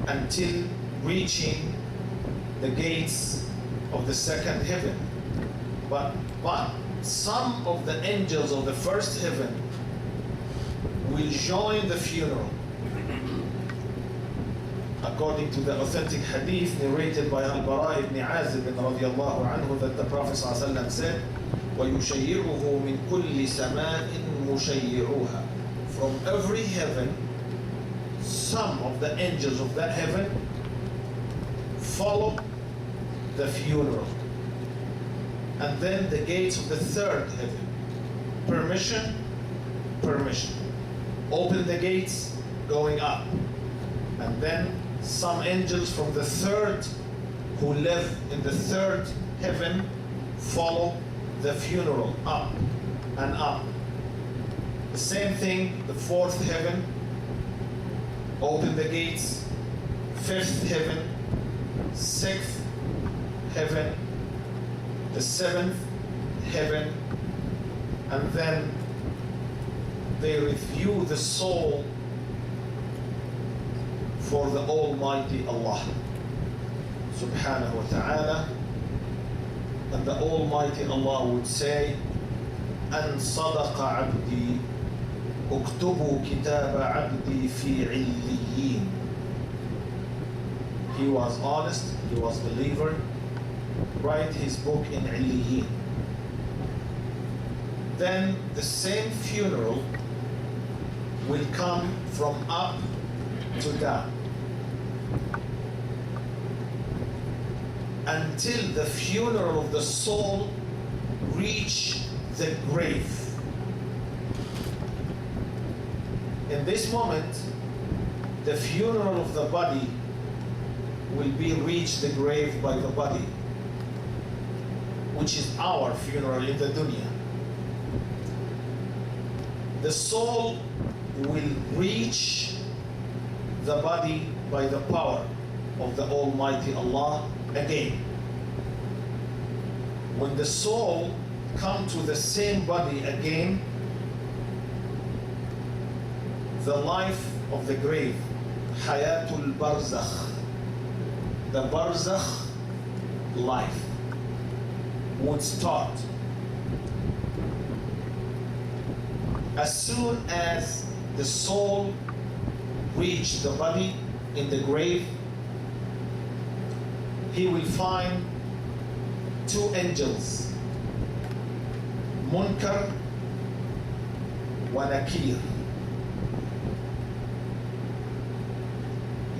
until reaching the gates of the second heaven. But some of the angels of the first heaven will join the funeral. According to the authentic hadith narrated by Al-Bara ibn Azib radiyallahu anhu, that the Prophet ﷺ said, وَيُشَيِّعُهُ مِنْ كُلِّ سَمَاءٍ مُشَيِّعُوهَا. From every heaven, some of the angels of that heaven follow the funeral. And then the gates of the third heaven, permission, open the gates, going up. And then some angels from the third, who live in the third heaven, follow the funeral up and up. The same thing, the fourth heaven, open the gates, fifth heaven, sixth heaven, the seventh heaven, and then they review the soul for the Almighty Allah subhanahu wa ta'ala. And the Almighty Allah would say, أن صدق عبدي اكتبوا كتاب عبدي في عليين. He was honest, he was believer, write his book in عليين. Then the same funeral will come from up to down, until the funeral of the soul reach the grave. In this moment, the funeral of the body will be reached the grave by the body, which is our funeral in the dunya. The soul will reach the body by the power of the Almighty Allah again. When the soul comes to the same body again, the life of the grave, Hayatul Barzakh, the Barzakh life would start. As soon as the soul reach the body in the grave, he will find two angels, Munkar wa Nakir.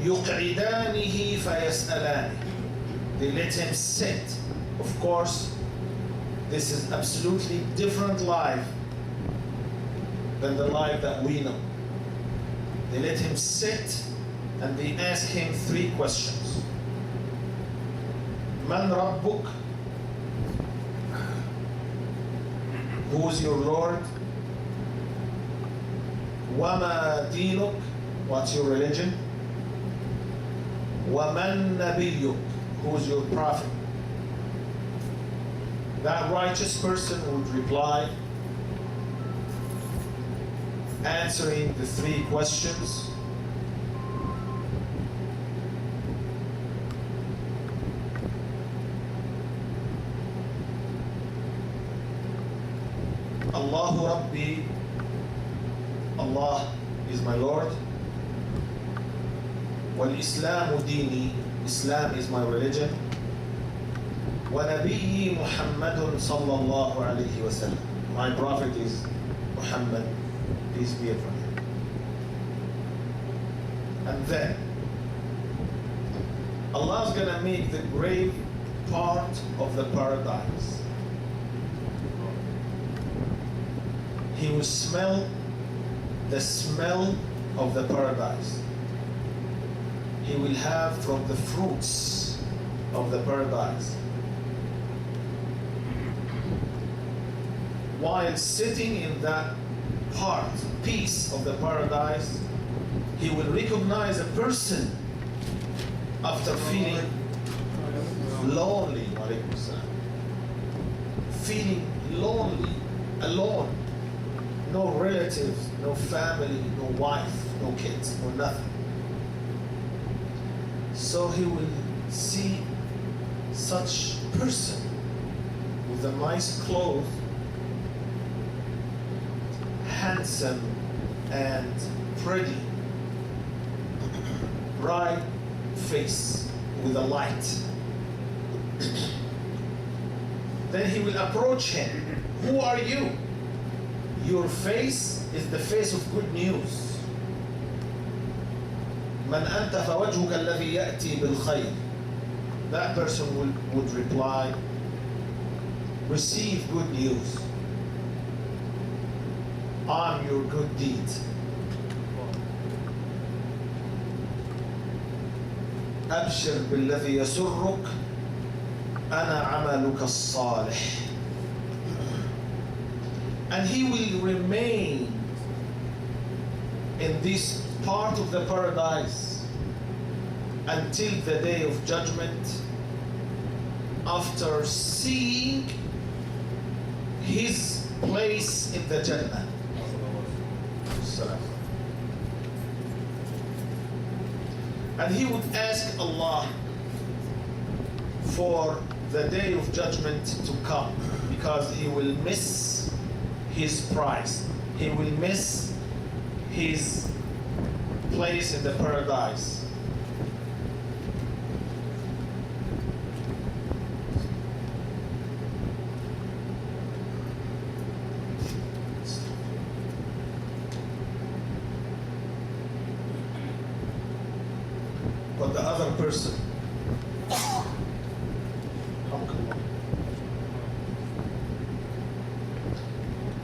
يقعدانه فيسألانه. They let him sit. Of course, this is absolutely different life than the life that we know. They let him sit and they ask him three questions. Man Rabbuk? Who is your Lord? Wama Dinuk? What's your religion? Waman Nabiyyuk? Who is your prophet? That righteous person would reply, answering the three questions. Allahu Rabbi, Allah is my Lord. Wal Islamu Dini, Islam is my religion. Wa Nabiyyi Muhammadun sallallahu alayhi wa sallam, my prophet is Muhammad, peace be upon him. And then Allah is going to make the grave part of the paradise. He will smell the smell of the paradise. He will have from the fruits of the paradise. While sitting in that piece of the paradise, he will recognize a person after feeling lonely, feeling lonely, alone, no relatives, no family, no wife, no kids, no nothing. So he will see such person with a nice clothes, handsome and pretty, bright face with a light. Then he will approach him. Who are you? Your face is the face of good news. من أنت فوجهك الذي يأتي بالخير. That person would reply, receive good news. I'm your good deed. أبشر بالذي يسرك أنا عملك الصالح. And he will remain in this part of the paradise until the day of judgment, after seeing his place in the Jannah. And he would ask Allah for the day of judgment to come, because he will miss his prize. He will miss his place in the paradise. But the other person,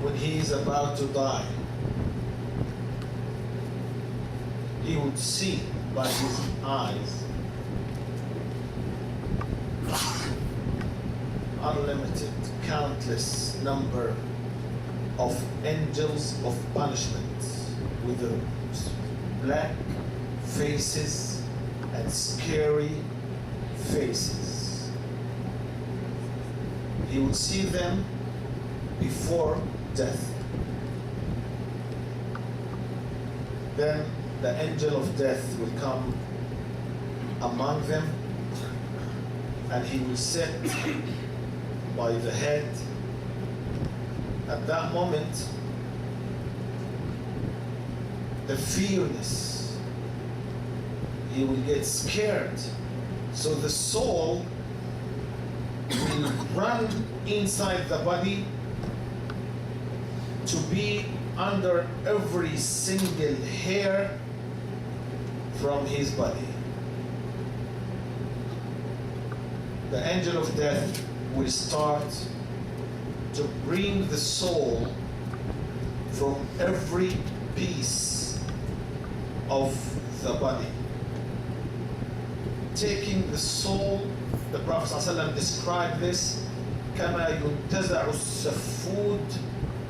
when he is about to die, he would see by his eyes unlimited, countless number of angels of punishment with the black faces and scary faces. He would see them before death. Then the angel of death will come among them, and he will sit by the head. At that moment, the fearless, he will get scared. So the soul will run inside the body to be under every single hair from his body. The angel of death will start to bring the soul from every piece of the body. Taking the soul, the Prophet ﷺ described this, كما ينتزع السفود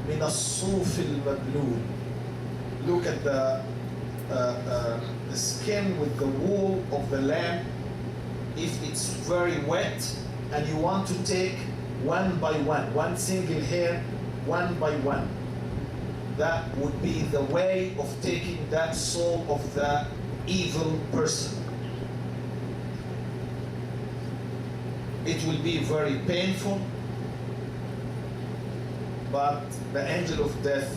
من الصوف المبلول. Look at the skin with the wool of the lamb. If it's very wet and you want to take one by one single hair, one by one, that would be the way of taking that soul of the evil person. It will be very painful, but the angel of death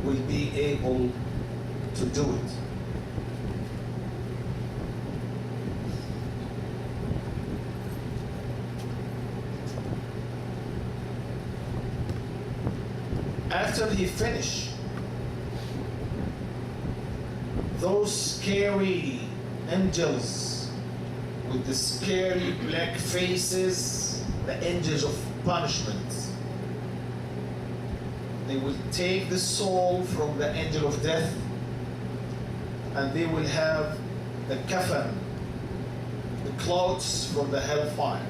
will be able to do it. After he finished, those scary angels with the scary black faces, the angels of punishment, they will take the soul from the angel of death, and they will have the kafan, the clothes from the hellfire.